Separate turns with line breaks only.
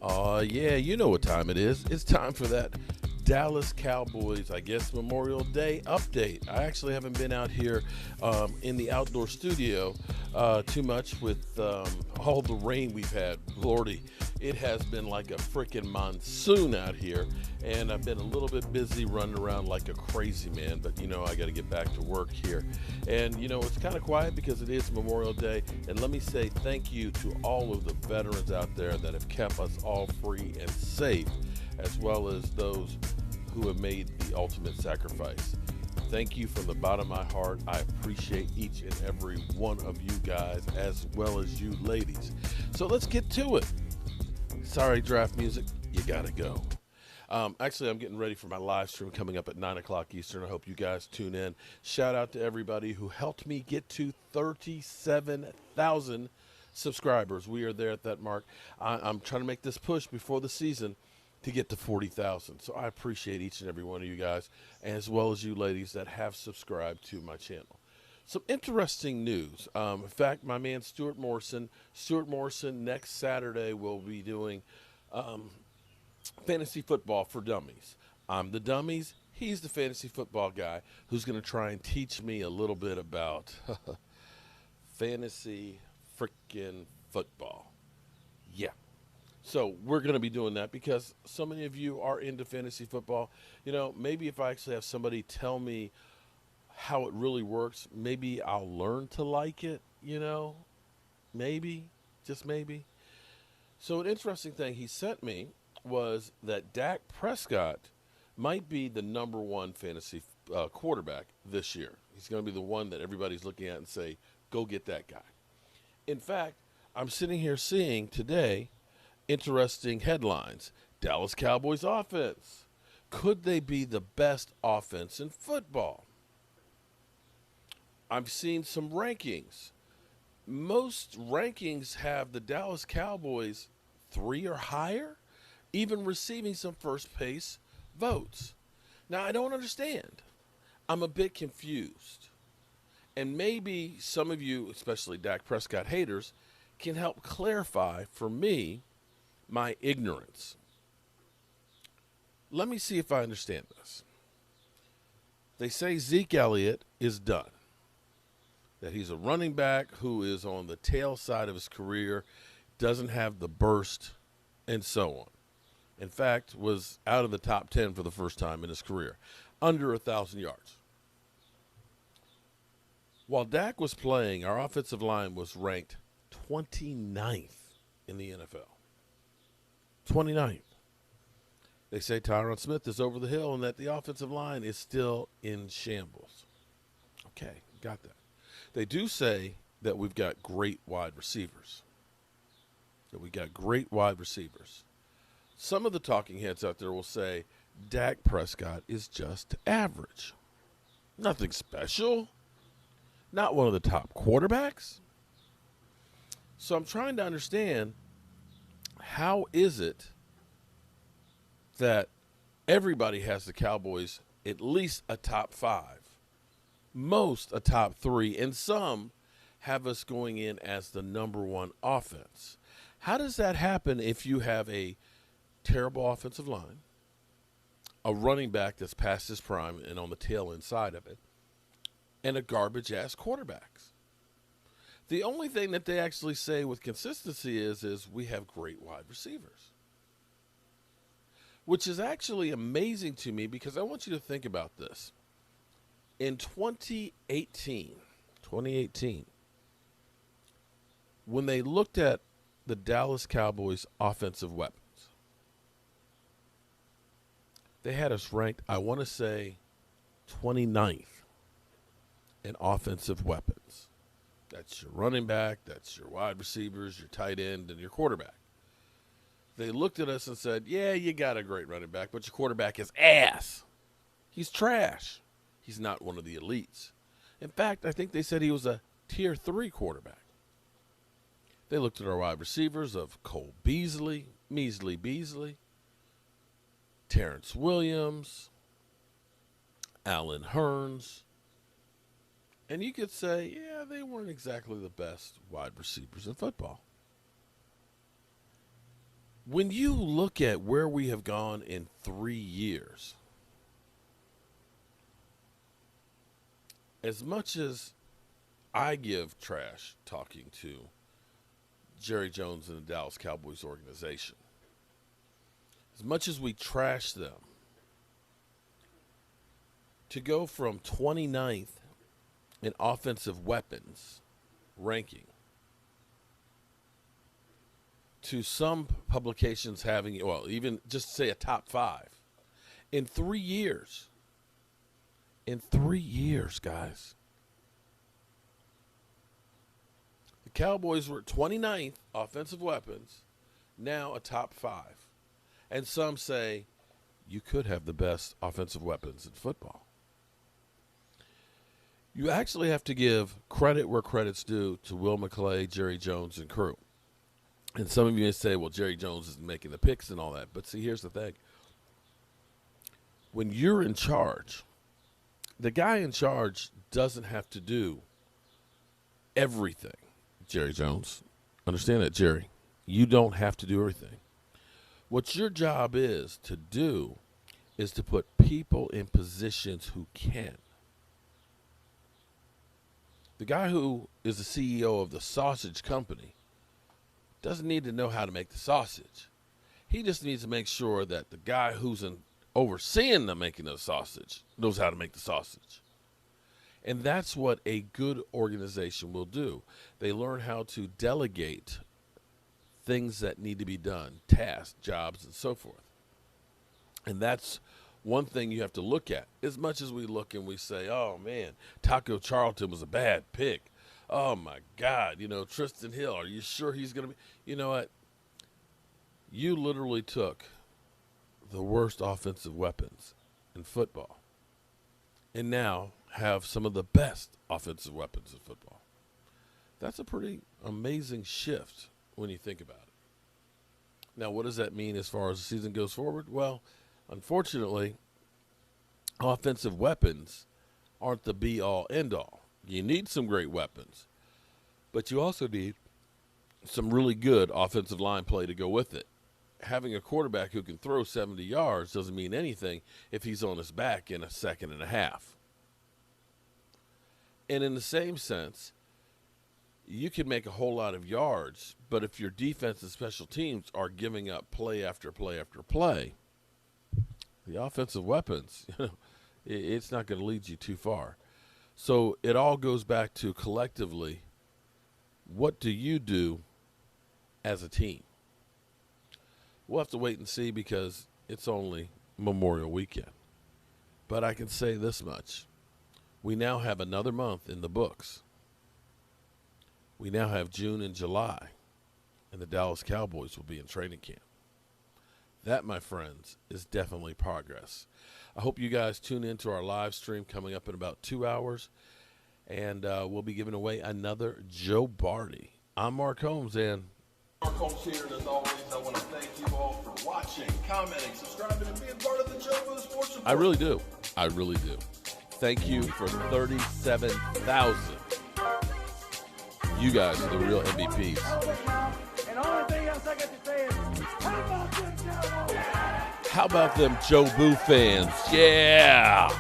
Yeah, you know what time it is. It's time for that Dallas Cowboys, I guess, Memorial Day update. I actually haven't been out here in the outdoor studio too much with all the rain we've had. Lordy, it has been like a freaking monsoon out here, and I've been a little bit busy running around like a crazy man, but I got to get back to work here. And it's kind of quiet because it is Memorial Day, and let me say thank you to all of the veterans out there that have kept us all free and safe, as well as those who have made the ultimate sacrifice. Thank you from the bottom of my heart. I appreciate each and every one of you guys, as well as you ladies. So let's get to it. Sorry, draft music, you gotta go. Actually, I'm getting ready for my live stream coming up at 9 o'clock Eastern. I hope you guys tune in. Shout out to everybody who helped me get to 37,000 subscribers. We are there at that mark. I'm trying to make this push before the season to get to 40,000. So I appreciate each and every one of you guys, as well as you ladies that have subscribed to my channel. Some interesting news. In fact, my man Stuart Morrison next Saturday will be doing fantasy football for dummies. I'm the dummies. He's the fantasy football guy who's going to try and teach me a little bit about fantasy freaking football. Yeah. So we're going to be doing that because so many of you are into fantasy football. Maybe if I actually have somebody tell me how it really works, maybe I'll learn to like it, maybe, just maybe. So an interesting thing he sent me was that Dak Prescott might be the number one fantasy quarterback this year. He's going to be the one that everybody's looking at and say, go get that guy. In fact, I'm sitting here seeing today interesting headlines. Dallas Cowboys offense. Could they be the best offense in football? I've seen some rankings. Most rankings have the Dallas Cowboys 3 or higher, even receiving some first place votes. Now, I don't understand. I'm a bit confused. And maybe some of you, especially Dak Prescott haters, can help clarify for me my ignorance. Let me see if I understand this. They say Zeke Elliott is done, that he's a running back who is on the tail side of his career, doesn't have the burst, and so on. In fact, was out of the top 10 for the first time in his career, under 1,000 yards. While Dak was playing, our offensive line was ranked 29th in the NFL. 29th. They say Tyron Smith is over the hill and that the offensive line is still in shambles. Okay, got that. They do say that we've got great wide receivers. Some of the talking heads out there will say Dak Prescott is just average. Nothing special. Not one of the top quarterbacks. So I'm trying to understand, how is it that everybody has the Cowboys at least a top 5, most a top 3, and some have us going in as the number 1 offense? How does that happen if you have a terrible offensive line, a running back that's past his prime and on the tail end side of it, and a garbage-ass quarterbacks? The only thing that they actually say with consistency is we have great wide receivers, which is actually amazing to me because I want you to think about this. In 2018, when they looked at the Dallas Cowboys offensive weapons, they had us ranked, I want to say, 29th in offensive weapons. That's your running back, that's your wide receivers, your tight end, and your quarterback. They looked at us and said, yeah, you got a great running back, but your quarterback is ass. He's trash. He's not one of the elites. In fact, I think they said he was a tier 3 quarterback. They looked at our wide receivers of Cole Beasley, Measly Beasley, Terrence Williams, Allen Hurns, and you could say, yeah, they weren't exactly the best wide receivers in football. When you look at where we have gone in 3 years, as much as I give trash talking to Jerry Jones and the Dallas Cowboys organization, as much as we trash them, to go from 29th in offensive weapons ranking to some publications having, well, even just say a top 5 in 3 years. In 3 years, guys. The Cowboys were 29th offensive weapons, now a top 5. And some say you could have the best offensive weapons in football. You actually have to give credit where credit's due to Will McClay, Jerry Jones, and crew. And some of you may say, well, Jerry Jones isn't making the picks and all that. But see, here's the thing. When you're in charge, the guy in charge doesn't have to do everything, Jerry Jones. Understand that, Jerry. You don't have to do everything. What your job is to do is to put people in positions who can. The guy who is the CEO of the sausage company doesn't need to know how to make the sausage. He just needs to make sure that the guy who's overseeing the making of the sausage knows how to make the sausage. And that's what a good organization will do. They learn how to delegate things that need to be done, tasks, jobs, and so forth. And that's one thing you have to look at. As much as we look and we say, oh, man, Taco Charlton was a bad pick. Oh, my God, Tristan Hill, are you sure he's going to be? You know what? You literally took the worst offensive weapons in football and now have some of the best offensive weapons in football. That's a pretty amazing shift when you think about it. Now, what does that mean as far as the season goes forward? Well, unfortunately, offensive weapons aren't the be-all, end-all. You need some great weapons, but you also need some really good offensive line play to go with it. Having a quarterback who can throw 70 yards doesn't mean anything if he's on his back in a second and a half. And in the same sense, you can make a whole lot of yards, but if your defense and special teams are giving up play after play after play, the offensive weapons, it's not going to lead you too far. So it all goes back to collectively, what do you do as a team? We'll have to wait and see because it's only Memorial Weekend. But I can say this much. We now have another month in the books. We now have June and July, and the Dallas Cowboys will be in training camp. That, my friends, is definitely progress. I hope you guys tune into our live stream coming up in about 2 hours, and we'll be giving away another Joe Barty. I'm Mark Holmes, and
Mark Holmes here, and as always, I want to thank you all for watching, commenting, subscribing, and being part of the Joe Boo Sports Report.
I really do. I really do. Thank you for 37,000. You guys are the real MVPs.
And the only thing else I got to say is, how about them Cowboys?
How about them Joe Boo fans? Yeah.